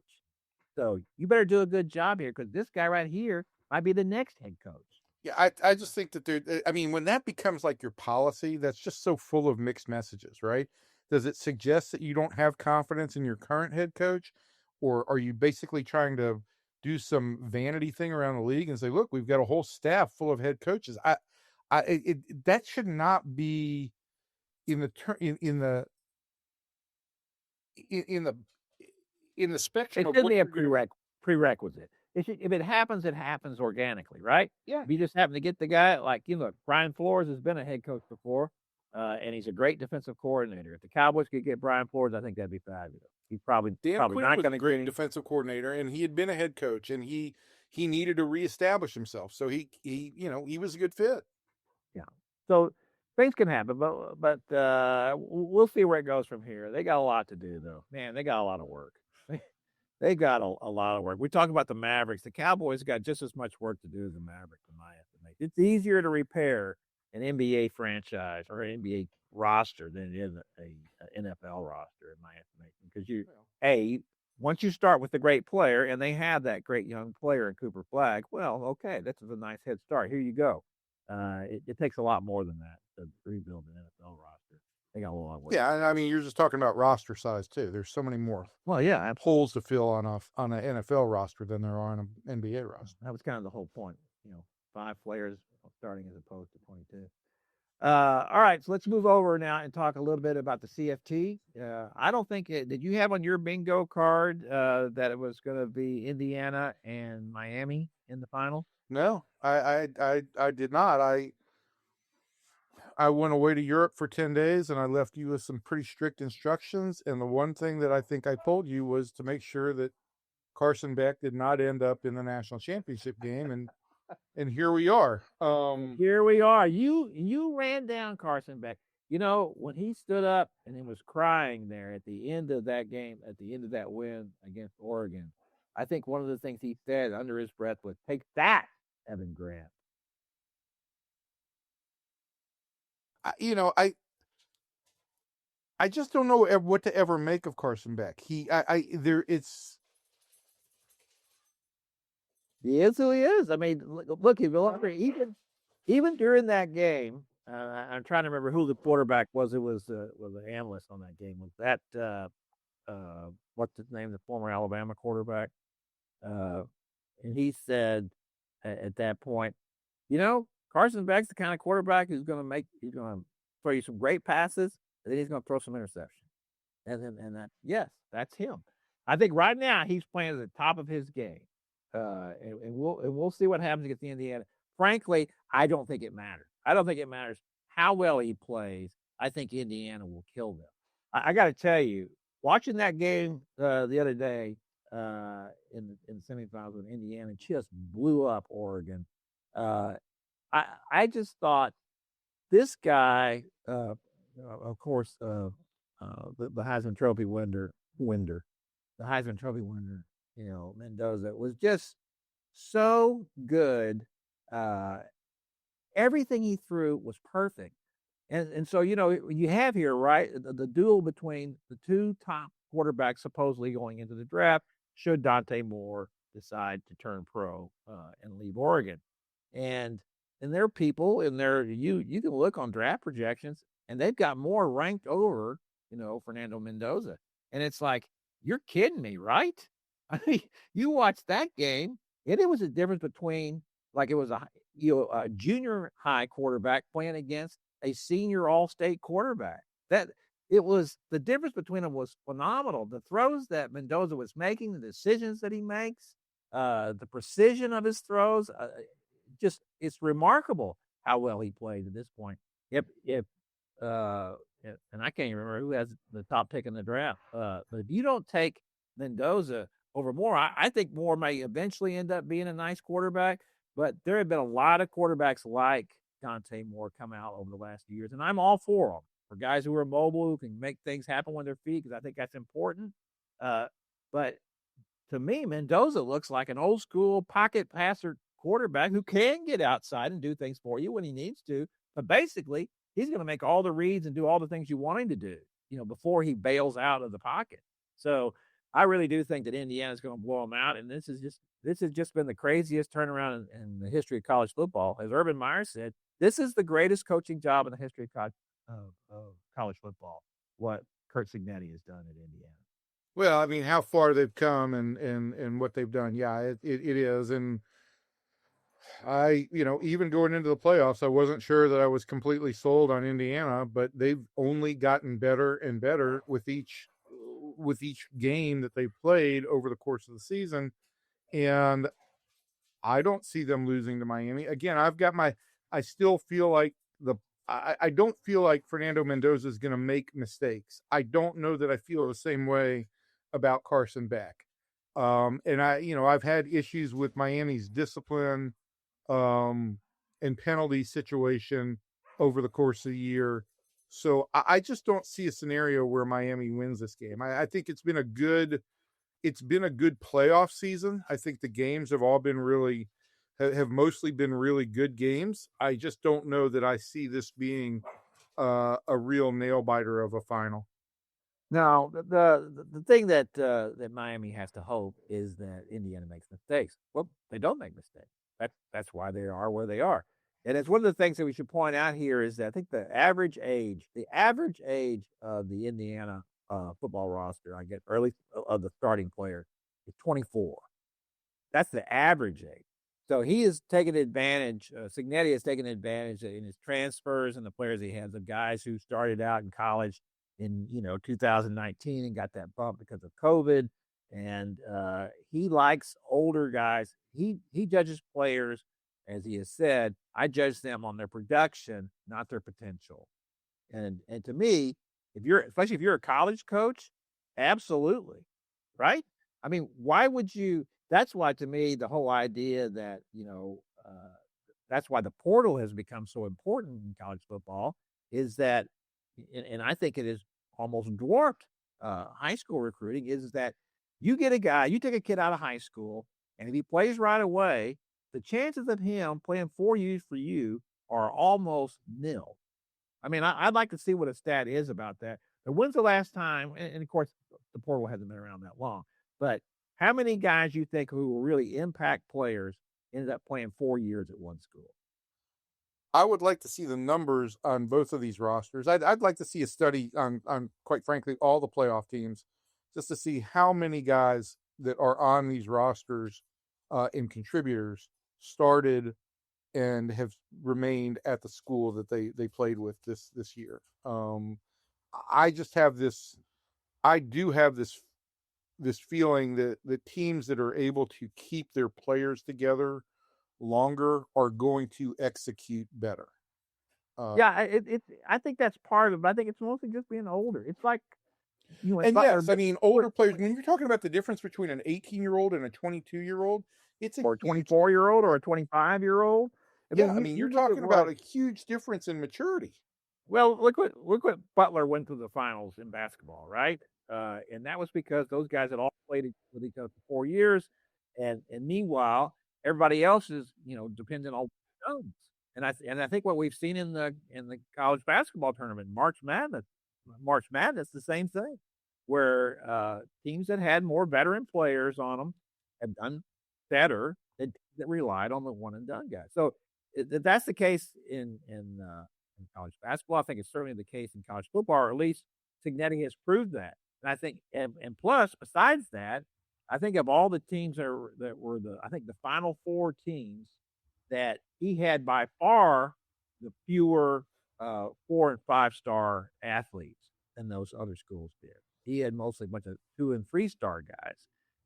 [SPEAKER 2] So you better do a good job here because this guy right here might be the next head coach.
[SPEAKER 4] Yeah, I just think that I mean, when that becomes like your policy, that's just so full of mixed messages, right? Does it suggest that you don't have confidence in your current head coach, or are you basically trying to do some vanity thing around the league and say, look, we've got a whole staff full of head coaches? That should not be in the in the in the spectrum
[SPEAKER 2] It
[SPEAKER 4] of
[SPEAKER 2] shouldn't
[SPEAKER 4] what
[SPEAKER 2] be a
[SPEAKER 4] you're gonna.
[SPEAKER 2] prerequisite. If it happens, it happens organically, right?
[SPEAKER 4] Yeah.
[SPEAKER 2] If you just happen to get the guy, like, Brian Flores has been a head coach before, and he's a great defensive coordinator. If the Cowboys could get Brian Flores, I think that'd be fabulous. He's probably
[SPEAKER 4] Dan Quinn
[SPEAKER 2] not
[SPEAKER 4] was
[SPEAKER 2] going
[SPEAKER 4] a
[SPEAKER 2] to
[SPEAKER 4] great defensive coordinator, and he had been a head coach, and he needed to reestablish himself. So he was a good fit.
[SPEAKER 2] Yeah. So things can happen, but we'll see where it goes from here. They got a lot to do, though. Man, they got a lot of work. They got a lot of work. We talk about the Mavericks. The Cowboys got just as much work to do as the Mavericks, in my estimation. It's easier to repair an NBA franchise or an NBA roster than it is a NFL roster, in my estimation. Because once you start with a great player, and they have that great young player in Cooper Flagg, well, okay, this is a nice head start. Here you go. It takes a lot more than that to rebuild an NFL roster. They got a lot of work.
[SPEAKER 4] Yeah, I mean, you're just talking about roster size too. There's so many more holes to fill on an NFL roster than there are on an NBA roster.
[SPEAKER 2] That was kind of the whole point. 5 players starting as opposed to 22. All right, so let's move over now and talk a little bit about the CFT. I don't think did you have on your bingo card that it was going to be Indiana and Miami in the final?
[SPEAKER 4] No, I did not. I went away to Europe for 10 days, and I left you with some pretty strict instructions. And the one thing that I think I told you was to make sure that Carson Beck did not end up in the national championship game. And here we are.
[SPEAKER 2] Here we are. You ran down Carson Beck. When he stood up and he was crying there at the end of that game, at the end of that win against Oregon, I think one of the things he said under his breath was, "Take that, Evan Grant."
[SPEAKER 4] I just don't know what to ever make of Carson Beck.
[SPEAKER 2] He is who he is. I mean, look, even during that game, I'm trying to remember who the quarterback was. It was an analyst on that game. Was that what's his name? The former Alabama quarterback. And he said at that point, Carson Beck's the kind of quarterback who's going to throw you some great passes, and then he's going to throw some interceptions. That's him. I think right now he's playing at the top of his game, and we'll see what happens against the Indiana. Frankly, I don't think it matters. I don't think it matters how well he plays. I think Indiana will kill them. I got to tell you, watching that game the other day in the semifinals when Indiana just blew up Oregon. I just thought this guy, of course, the Heisman Trophy winner, Mendoza was just so good. Everything he threw was perfect. And so, you have here, right, the duel between the 2 top quarterbacks supposedly going into the draft should Dante Moore decide to turn pro and leave Oregon. And there are people in there, you can look on draft projections, and they've got Moore ranked over, Fernando Mendoza. And it's like, you're kidding me, right? I mean, you watch that game, and it was a difference between, like, it was a junior high quarterback playing against a senior all-state quarterback. The difference between them was phenomenal. The throws that Mendoza was making, the decisions that he makes, the precision of his throws, it's remarkable how well he played at this point. And I can't even remember who has the top pick in the draft. But if you don't take Mendoza over Moore, I think Moore may eventually end up being a nice quarterback. But there have been a lot of quarterbacks like Dante Moore come out over the last few years, and I'm all for them. For guys who are mobile, who can make things happen with their feet, because I think that's important. But to me, Mendoza looks like an old school pocket passer quarterback who can get outside and do things for you when he needs to. But basically, he's going to make all the reads and do all the things you want him to do, before he bails out of the pocket. So I really do think that Indiana's going to blow them out, and this has just been the craziest turnaround in the history of college football. As Urban Meyer said, this is the greatest coaching job in the history of college football. What Kurt Cignetti has done at Indiana.
[SPEAKER 4] Well, I mean, how far they've come and what they've done. Yeah, it is. And even going into the playoffs, I wasn't sure that I was completely sold on Indiana, but they've only gotten better and better with each game that they've played over the course of the season. And I don't see them losing to Miami. Again, I still feel like I don't feel like Fernando Mendoza is going to make mistakes. I don't know that I feel the same way about Carson Beck. And I've had issues with Miami's discipline and penalty situation over the course of the year. So I just don't see a scenario where Miami wins this game. I think it's been a good playoff season. I think the games have all been have mostly been really good games. I just don't know that I see this being a real nail biter of a final.
[SPEAKER 2] Now, the thing that Miami has to hope is that Indiana makes mistakes. Well, they don't make mistakes. That's why they are where they are. And it's one of the things that we should point out here is that I think the average age of the Indiana football roster, I get early of the starting player, is 24. That's the average age. So he is taking advantage. Cignetti has taken advantage in his transfers and the players he has of guys who started out in college in 2019 and got that bump because of COVID. And he likes older guys. He judges players, as he has said. I judge them on their production, not their potential. And to me, especially if you're a college coach, absolutely, right? I mean, why would you? That's why, to me, the whole idea that that's why the portal has become so important in college football is that, and I think it is almost dwarfed high school recruiting, is that you get a guy, you take a kid out of high school, and if he plays right away, the chances of him playing 4 years for you are almost nil. I mean, I'd like to see what a stat is about that. But when's the last time, and of course, the portal hasn't been around that long, but how many guys you think who will really impact players ended up playing 4 years at one school?
[SPEAKER 4] I would like to see the numbers on both of these rosters. I'd like to see a study on quite frankly, all the playoff teams, just to see how many guys that are on these rosters and contributors started and have remained at the school that they played with this year. I do have this feeling that the teams that are able to keep their players together longer are going to execute better.
[SPEAKER 2] I think that's part of it. I think it's mostly just being older. It's like,
[SPEAKER 4] and yes, I mean, older players, when you're talking about the difference between an 18-year-old and a 22-year-old,
[SPEAKER 2] or a 24-year-old or a 25-year-old.
[SPEAKER 4] You're talking about a huge difference in maturity.
[SPEAKER 2] Well, look what Butler went to the finals in basketball, right? And that was because those guys had all played with each other for 4 years, and meanwhile, everybody else is dependent on Jones. And I think what we've seen in the college basketball tournament, March Madness, the same thing, where teams that had more veteran players on them have done better than that relied on the one and done guys. So if that's the case in college basketball, I think it's certainly the case in college football, or at least Cignetti has proved that. And I think, and plus, besides that, I think of all the teams that were the final 4 teams, that he had by far the fewer 4- and 5-star athletes than those other schools did. He had mostly a bunch of 2- and 3-star guys.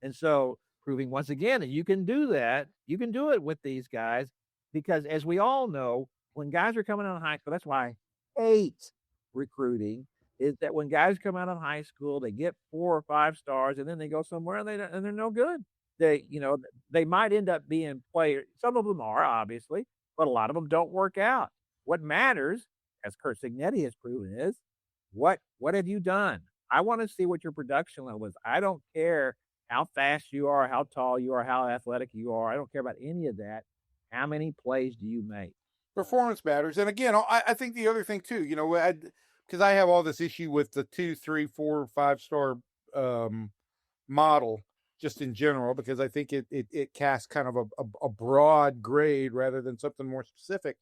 [SPEAKER 2] And so, proving once again that you can do that, you can do it with these guys, because as we all know, when guys are coming out of high school, that's why I hate recruiting, is that when guys come out of high school, they get 4 or 5 stars, and then they go somewhere and they're no good. They might end up being players. Some of them are, obviously, but a lot of them don't work out. What matters, as Kurt Cignetti has proven, is what have you done? I want to see what your production level is. I don't care how fast you are, how tall you are, how athletic you are. I don't care about any of that. How many plays do you make?
[SPEAKER 4] Performance matters. And again, I think the other thing too, because I have all this issue with the 2, 3, 4, 5-star model just in general, because I think it casts kind of a broad grade rather than something more specific.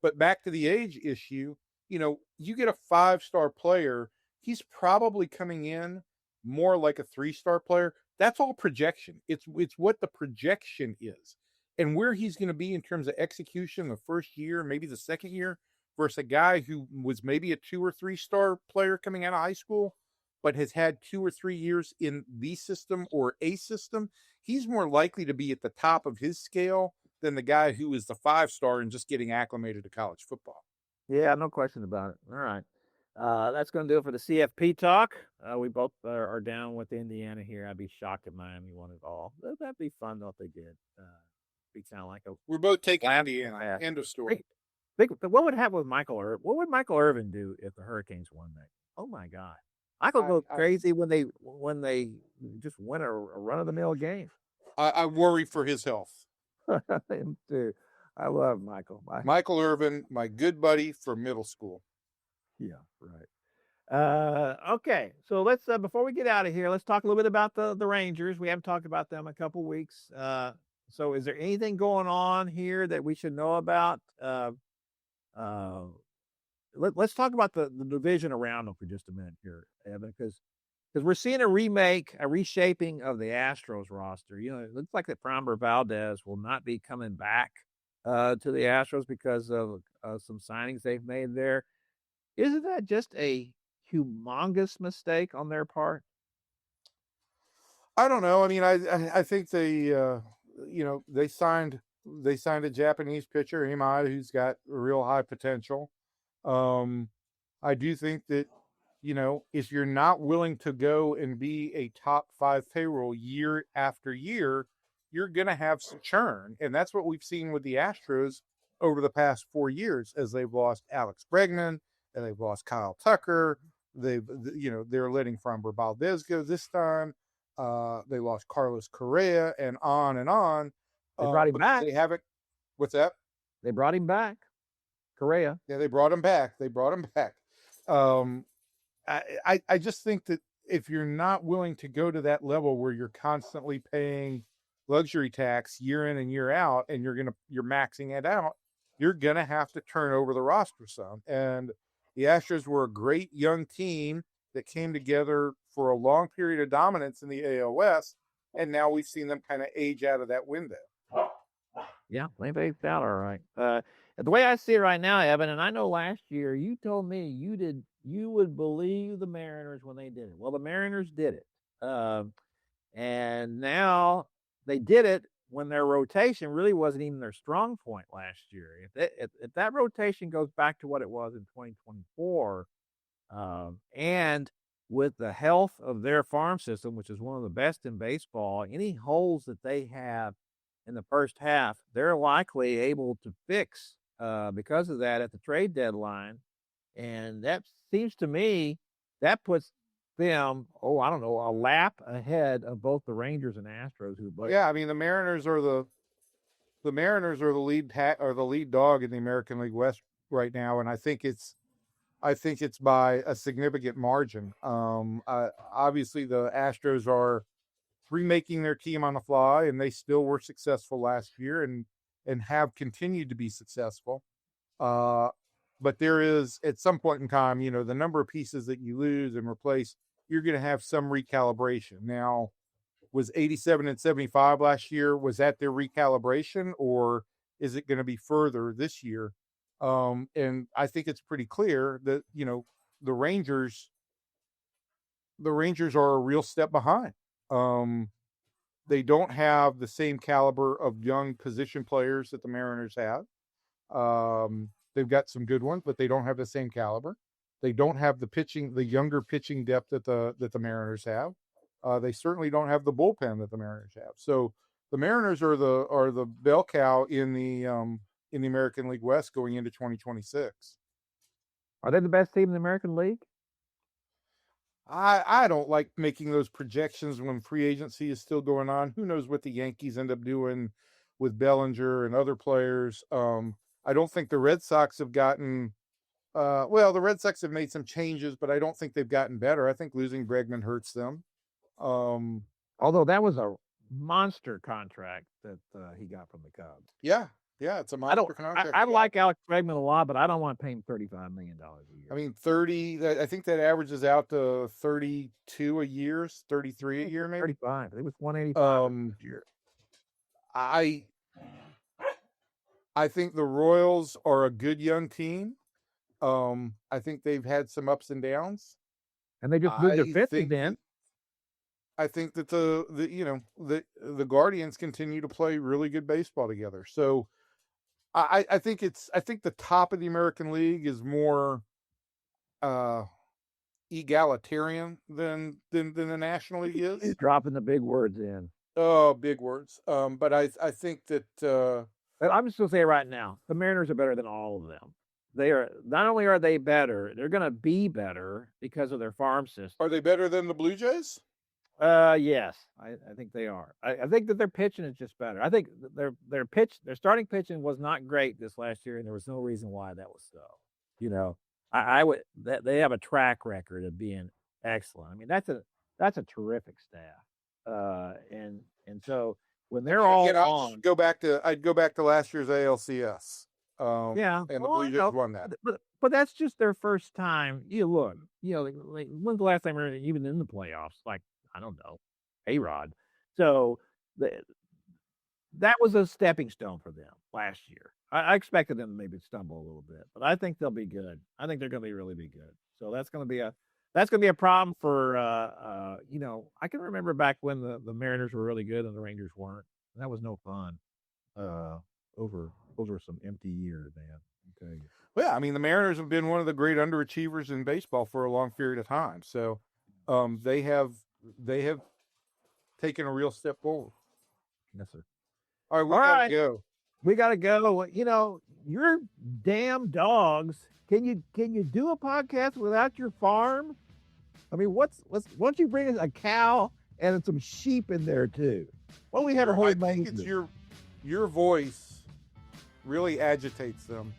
[SPEAKER 4] But back to the age issue, you get a 5-star player, he's probably coming in more like a 3-star player. That's all projection. It's what the projection is, and where he's going to be in terms of execution the first year, maybe the second year, versus a guy who was maybe a 2 or 3-star player coming out of high school, but has had 2 or 3 years in the system or a system. He's more likely to be at the top of his scale than the guy who is the 5-star and just getting acclimated to college football.
[SPEAKER 2] Yeah, no question about it. All right. That's going to do it for the CFP talk. We both are down with Indiana here. I'd be shocked if Miami won it all. That'd be fun though if they did. Be sound like
[SPEAKER 4] we're both taking Indiana. End of story.
[SPEAKER 2] What would happen with Michael Irvin? What would Michael Irvin do if the Hurricanes won that? Oh my God, Michael goes crazy when they just win a run of the mill game.
[SPEAKER 4] I worry for his health.
[SPEAKER 2] Him too. I love Michael.
[SPEAKER 4] Michael Irvin, my good buddy from middle school.
[SPEAKER 2] Yeah, right. Okay, so let's before we get out of here, let's talk a little bit about the Rangers. We haven't talked about them in a couple weeks. So is there anything going on here that we should know about? Let's talk about the division around them for just a minute here, Evan, because we're seeing a reshaping of the Astros roster. It looks like that Framber Valdez will not be coming back to the Astros because of some signings they've made there. Isn't that just a humongous mistake on their part?
[SPEAKER 4] I don't know. I mean, I think they signed a Japanese pitcher, Imai, who's got real high potential. I do think that, if you're not willing to go and be a top 5 payroll year after year, you're going to have some churn. And that's what we've seen with the Astros over the past 4 years, as they've lost Alex Bregman and they've lost Kyle Tucker. They're letting Framber Valdez go this time. They lost Carlos Correa and on and on.
[SPEAKER 2] They brought him back.
[SPEAKER 4] They haven't. What's that?
[SPEAKER 2] They brought him back. Correa.
[SPEAKER 4] Yeah, they brought him back. I just think that if you're not willing to go to that level where you're constantly paying luxury tax year in and year out, and you're maxing it out, you're gonna have to turn over the roster some. And the Astros were a great young team that came together for a long period of dominance in the AL West, and now we've seen them kind of age out of that window.
[SPEAKER 2] Yeah, they aged out all right. The way I see it right now, Evan, and I know last year you told me you would believe the Mariners when they did it. Well, the Mariners did it. And now they did it when their rotation really wasn't even their strong point last year. If that rotation goes back to what it was in 2024, and with the health of their farm system, which is one of the best in baseball, any holes that they have in the first half, they're likely able to fix because of that at the trade deadline. And that seems to me that puts them, a lap ahead of both the Rangers and Astros.
[SPEAKER 4] Yeah, I mean the Mariners are the lead dog in the American League West right now, and I think it's by a significant margin. Obviously the Astros are remaking their team on the fly, and they still were successful last year and have continued to be successful. But there is, at some point in time, the number of pieces that you lose and replace, you're going to have some recalibration. Now, was 87 and 75 last year, was that their recalibration, or is it going to be further this year? And I think it's pretty clear that, the Rangers are a real step behind. They don't have the same caliber of young position players that the Mariners have. They've got some good ones, but they don't have the same caliber. They don't have the younger pitching depth that the Mariners have. They certainly don't have the bullpen that the Mariners have. So the Mariners are the bell cow in the American League West going into 2026.
[SPEAKER 2] Are they the best team in the American League?
[SPEAKER 4] I don't like making those projections when free agency is still going on. Who knows what the Yankees end up doing with Bellinger and other players. I don't think the Red Sox have gotten the Red Sox have made some changes, but I don't think they've gotten better. I think losing Bregman hurts them.
[SPEAKER 2] Although that was a monster contract that he got from the Cubs.
[SPEAKER 4] Yeah, it's a
[SPEAKER 2] I
[SPEAKER 4] monster
[SPEAKER 2] don't.
[SPEAKER 4] contract.
[SPEAKER 2] I like Alex Bregman a lot, but I don't want to pay him $35 million a year.
[SPEAKER 4] I mean, 30. I think that averages out to 32 a year, 33 a year, maybe
[SPEAKER 2] 35. It was 185 a year.
[SPEAKER 4] I think the Royals are a good young team. I think they've had some ups and downs,
[SPEAKER 2] and they just moved their fifth event.
[SPEAKER 4] I think that the Guardians continue to play really good baseball together. So I think the top of the American League is more egalitarian than the National League is.
[SPEAKER 2] He's dropping the big words in.
[SPEAKER 4] Oh, big words. But I think that
[SPEAKER 2] I'm just gonna say right now, the Mariners are better than all of them. They are not only are they better, they're gonna be better because of their farm system.
[SPEAKER 4] Are they better than the Blue Jays?
[SPEAKER 2] Yes, I think they are. I think that their pitching is just better. I think their starting pitching was not great this last year, and there was no reason why that was so. You know, they have a track record of being excellent. I mean, that's a terrific staff. And so when they're all on,
[SPEAKER 4] I'd go back to last year's ALCS.
[SPEAKER 2] Yeah,
[SPEAKER 4] and the Blue Jays won that.
[SPEAKER 2] But that's just their first time. Look, like, when's the last time we were even in the playoffs? Like, I don't know, A-Rod. So that was a stepping stone for them last year. I expected them to maybe stumble a little bit, but I think they'll be good. I think they're going to really be good. So that's going to be a problem for I can remember back when the Mariners were really good and the Rangers weren't. And that was no fun. Over some empty years, man. I'll tell you.
[SPEAKER 4] Well, I mean, the Mariners have been one of the great underachievers in baseball for a long period of time. So they have taken a real step forward.
[SPEAKER 2] Yes, sir.
[SPEAKER 4] All right,
[SPEAKER 2] we gotta go. Your damn dogs. Can you do a podcast without your farm? I mean, why don't you bring a cow and some sheep in there too? Why don't we have a whole
[SPEAKER 4] I think it's your voice really agitates them.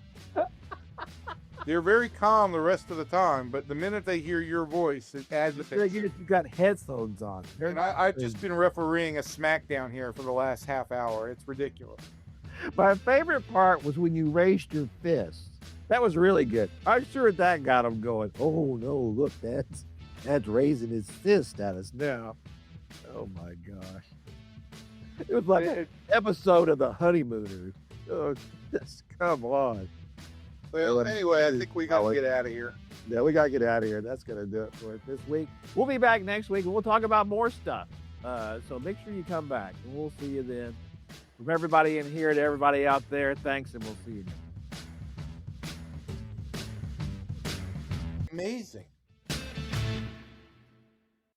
[SPEAKER 4] They're very calm the rest of the time, but the minute they hear your voice, it agitates.
[SPEAKER 2] You've got headphones on.
[SPEAKER 4] And I've just been refereeing a SmackDown here for the last half hour. It's ridiculous.
[SPEAKER 2] My favorite part was when you raised your fist. That was really good. I'm sure that got him going. Oh no! Look, that's raising his fist at us now. Oh my gosh! It was like an episode of The Honeymooners. Oh, just come on.
[SPEAKER 4] Well, anyway, I think we got to get out of here.
[SPEAKER 2] Yeah, we got to get out of here. That's going to do it for it this week. We'll be back next week, and we'll talk about more stuff. So make sure you come back, and we'll see you then. From everybody in here to everybody out there, thanks, and we'll see you next.
[SPEAKER 4] Amazing.